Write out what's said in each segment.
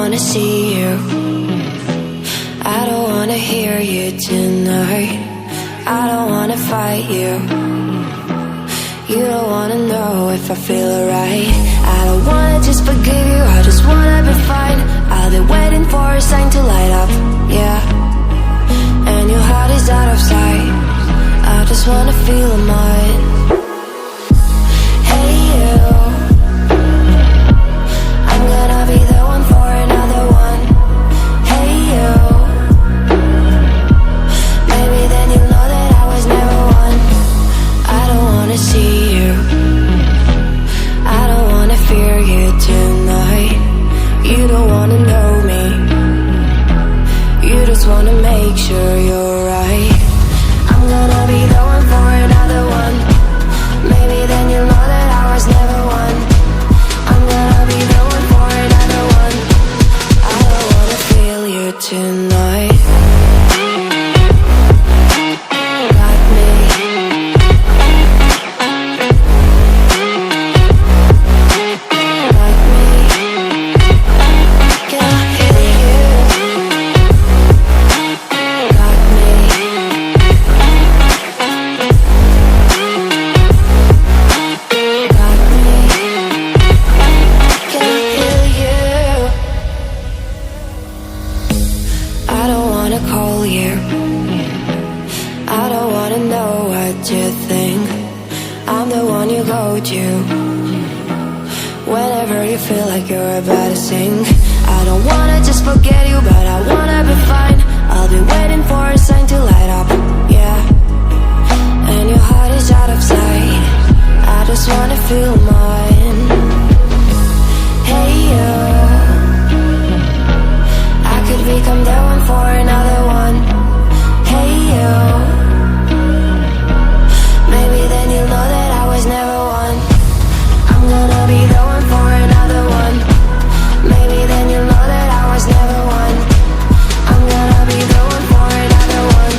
wanna see you. I don't wanna hear you tonight. I don't wanna fight you. You don't wanna know if I feel alright. I don't wanna just forgive you, I just wanna be fine. I've been waiting for a sign to light up, yeah. And your heart is out of sight. I just wanna feel mine. Hey you, I'm gonna be the one for another one. Hey you, maybe then you'll know that I was never one. I don't wanna see you, I don't wanna fear you tonight. You don't wanna know me, you just wanna make sure you're right. I'm gonna be the one for another one. Maybe then you'll know that I was never one. I'm gonna be the one for another one. I don't wanna feel you tonight. Got me. Got me. Can I hear you? Got me. Got me. Can I hear you? I don't wanna call you. I don't wanna know what you think. I'm the one you go to whenever you feel like you're about to sink. I don't wanna just forget you, but I wanna be fine. I'll be waiting for a sign to light up, yeah. And your heart is out of sight. I just wanna feel mine. Hey you, I could become the one for another one. Hey you, maybe then you'll know that I was never one. I'm gonna be the one for another one. Maybe then you'll know that I was never one. I'm gonna be the one for another one.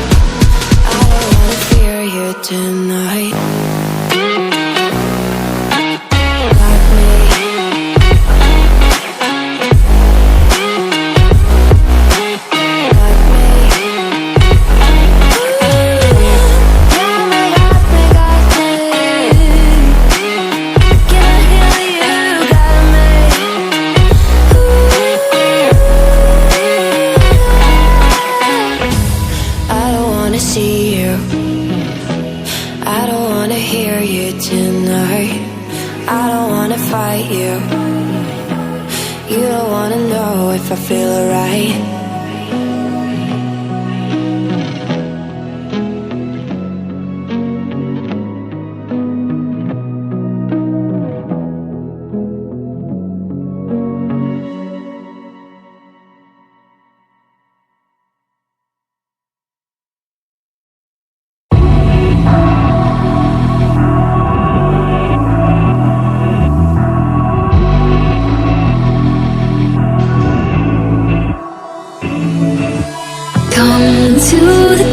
I don't wanna fear you tonight. Got me. Got me. Got me, got me, got me. Can I hear you? Got me. I don't wanna see you, I don't wanna hear you tonight. I don't wanna fight you. You don't wanna know if I feel alright. Come to the